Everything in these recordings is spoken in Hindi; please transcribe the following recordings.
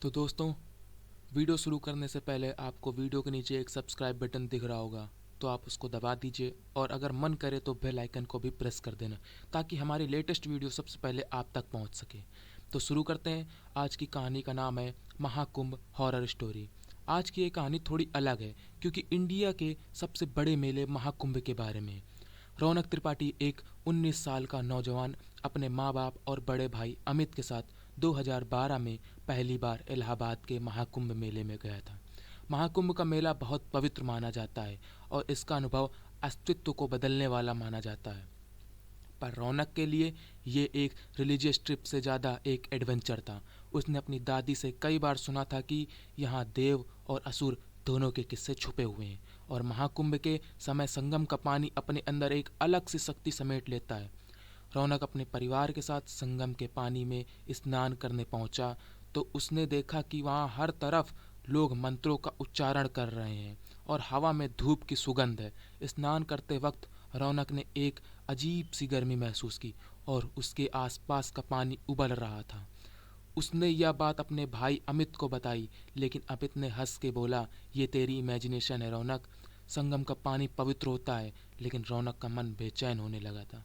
तो दोस्तों, वीडियो शुरू करने से पहले आपको वीडियो के नीचे एक सब्सक्राइब बटन दिख रहा होगा, तो आप उसको दबा दीजिए और अगर मन करे तो बेल आइकन को भी प्रेस कर देना, ताकि हमारी लेटेस्ट वीडियो सबसे पहले आप तक पहुंच सके। तो शुरू करते हैं। आज की कहानी का नाम है महाकुंभ हॉरर स्टोरी। आज की ये कहानी थोड़ी अलग है, क्योंकि इंडिया के सबसे बड़े मेले महाकुंभ के बारे में है। रौनक त्रिपाठी एक 19 साल का नौजवान अपने माँ बाप और बड़े भाई अमित के साथ 2012 में पहली बार इलाहाबाद के महाकुंभ मेले में गया था। महाकुंभ का मेला बहुत पवित्र माना जाता है और इसका अनुभव अस्तित्व को बदलने वाला माना जाता है। पर रौनक के लिए ये एक रिलीजियस ट्रिप से ज़्यादा एक एडवेंचर था। उसने अपनी दादी से कई बार सुना था कि यहाँ देव और असुर दोनों के किस्से छुपे हुए हैं और महाकुंभ के समय संगम का पानी अपने अंदर एक अलग सी शक्ति समेट लेता है। रौनक अपने परिवार के साथ संगम के पानी में स्नान करने पहुंचा तो उसने देखा कि वहाँ हर तरफ लोग मंत्रों का उच्चारण कर रहे हैं और हवा में धूप की सुगंध है। स्नान करते वक्त रौनक ने एक अजीब सी गर्मी महसूस की और उसके आसपास का पानी उबल रहा था। उसने यह बात अपने भाई अमित को बताई, लेकिन अमित ने हंस के बोला, ये तेरी इमेजिनेशन है रौनक। संगम का पानी पवित्र होता है। लेकिन रौनक का मन बेचैन होने लगा था।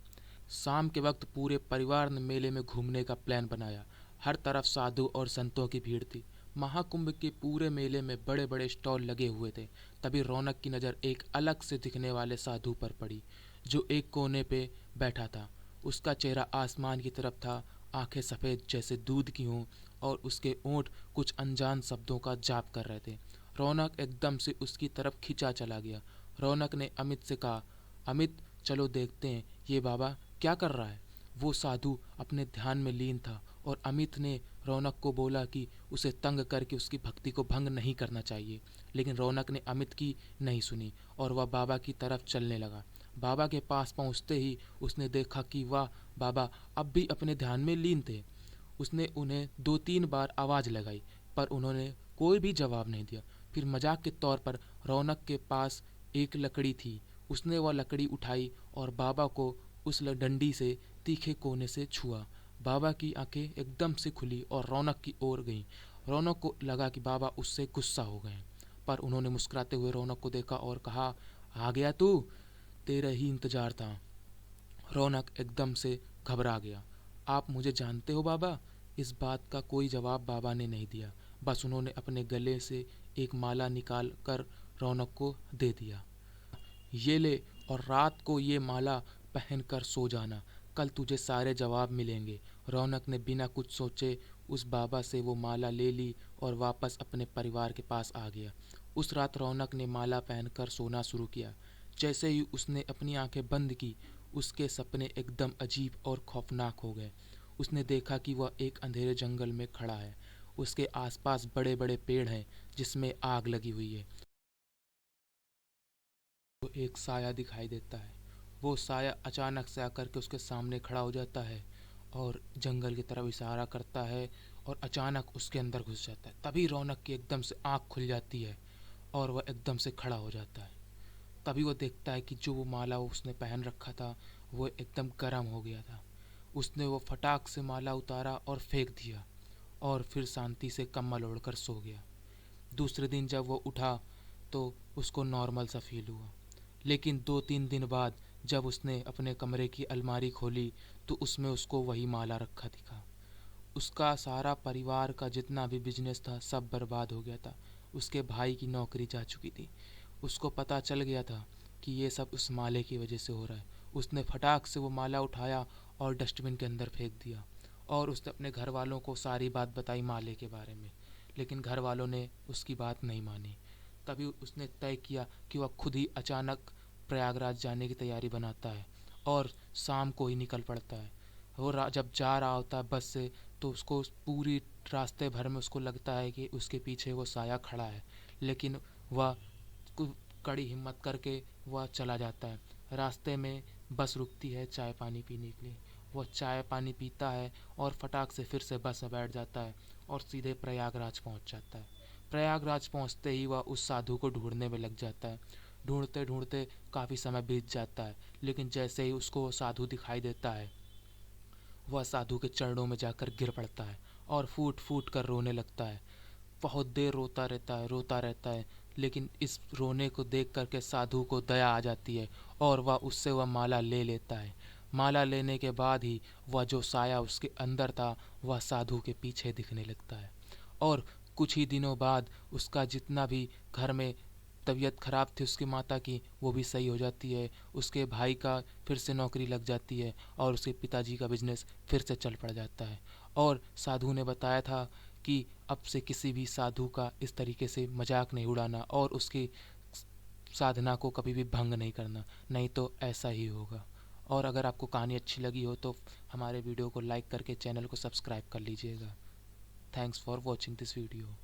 शाम के वक्त पूरे परिवार ने मेले में घूमने का प्लान बनाया। हर तरफ साधु और संतों की भीड़ थी। महाकुंभ के पूरे मेले में बड़े बड़े स्टॉल लगे हुए थे। तभी रौनक की नज़र एक अलग से दिखने वाले साधु पर पड़ी, जो एक कोने पे बैठा था। उसका चेहरा आसमान की तरफ था, आंखें सफ़ेद जैसे दूध की हों और उसके ओंठ कुछ अनजान शब्दों का जाप कर रहे थे। रौनक एकदम से उसकी तरफ खिंचा चला गया। रौनक ने अमित से कहा, अमित चलो देखते हैं ये बाबा क्या कर रहा है। वो साधु अपने ध्यान में लीन था और अमित ने रौनक को बोला कि उसे तंग करके उसकी भक्ति को भंग नहीं करना चाहिए। लेकिन रौनक ने अमित की नहीं सुनी और वह बाबा की तरफ चलने लगा। बाबा के पास पहुंचते ही उसने देखा कि वह बाबा अब भी अपने ध्यान में लीन थे। उसने उन्हें 2-3 बार आवाज़ लगाई, पर उन्होंने कोई भी जवाब नहीं दिया। फिर मजाक के तौर पर रौनक के पास एक लकड़ी थी। उसने वह लकड़ी उठाई और बाबा को उस डंडी से तीखे कोने से छुआ। बाबा की आंखें एकदम से खुली और रौनक की ओर गईं। रौनक को लगा कि बाबा उससे गुस्सा हो गए, पर उन्होंने मुस्कुराते हुए रौनक को देखा और कहा, आ गया तू, तेरा ही इंतजार था। रौनक एकदम से घबरा गया। आप मुझे जानते हो बाबा? इस बात का कोई जवाब बाबा ने नहीं दिया। बस उन्होंने अपने गले से एक माला निकाल कर रौनक को दे दिया। ये ले और रात को ये माला पहन कर सो जाना। कल तुझे सारे जवाब मिलेंगे। रौनक ने बिना कुछ सोचे उस बाबा से वो माला ले ली और वापस अपने परिवार के पास आ गया। उस रात रौनक ने माला पहनकर सोना शुरू किया। जैसे ही उसने अपनी आंखें बंद की, उसके सपने एकदम अजीब और खौफनाक हो गए। उसने देखा कि वह एक अंधेरे जंगल में खड़ा है। उसके आसपास बड़े बड़े पेड़ हैं जिसमें आग लगी हुई है। तो एक साया दिखाई देता है। वो साया अचानक से आकर के उसके सामने खड़ा हो जाता है और जंगल की तरफ इशारा करता है और अचानक उसके अंदर घुस जाता है। तभी रौनक की एकदम से आँख खुल जाती है और वह एकदम से खड़ा हो जाता है। तभी वो देखता है कि जो वो माला उसने पहन रखा था वो एकदम गर्म हो गया था। उसने वो फटाक से माला उतारा और फेंक दिया और फिर शांति से कम्बल ओढ़कर सो गया। दूसरे दिन जब वो उठा तो उसको नॉर्मल सा फील हुआ। लेकिन 2-3 दिन बाद जब उसने अपने कमरे की अलमारी खोली तो उसमें उसको वही माला रखा दिखा। उसका सारा परिवार का जितना भी बिजनेस था सब बर्बाद हो गया था। उसके भाई की नौकरी जा चुकी थी। उसको पता चल गया था कि ये सब उस माले की वजह से हो रहा है। उसने फटाक से वो माला उठाया और डस्टबिन के अंदर फेंक दिया और उसने अपने घर वालों को सारी बात बताई माले के बारे में। लेकिन घर वालों ने उसकी बात नहीं मानी। तभी उसने तय किया कि वह खुद ही अचानक प्रयागराज जाने की तैयारी बनाता है और शाम को ही निकल पड़ता है। वो जब जा रहा होता है बस से, तो उसको पूरी रास्ते भर में उसको लगता है कि उसके पीछे वो साया खड़ा है। लेकिन वह कड़ी हिम्मत करके वह चला जाता है। रास्ते में बस रुकती है चाय पानी पीने के लिए। वह चाय पानी पीता है और फटाक से फिर से बस में बैठ जाता है और सीधे प्रयागराज पहुंच जाता है। प्रयागराज पहुंचते ही वह उस साधु को ढूंढने में लग जाता है। ढूंढते ढूंढते काफ़ी समय बीत जाता है, लेकिन जैसे ही उसको वो साधु दिखाई देता है, वह साधु के चरणों में जाकर गिर पड़ता है और फूट फूट कर रोने लगता है। बहुत देर रोता रहता है। लेकिन इस रोने को देख करके साधु को दया आ जाती है और वह माला ले लेता है। माला लेने के बाद ही वह जो साया उसके अंदर था वह साधु के पीछे दिखने लगता है। और कुछ ही दिनों बाद उसका जितना भी घर में तबीयत खराब थी उसकी माता की, वो भी सही हो जाती है। उसके भाई का फिर से नौकरी लग जाती है और उसके पिताजी का बिजनेस फिर से चल पड़ जाता है। और साधु ने बताया था कि अब से किसी भी साधु का इस तरीके से मजाक नहीं उड़ाना और उसकी साधना को कभी भी भंग नहीं करना, नहीं तो ऐसा ही होगा। और अगर आपको कहानी अच्छी लगी हो तो हमारे वीडियो को लाइक करके चैनल को सब्सक्राइब कर लीजिएगा। Thanks for watching this video.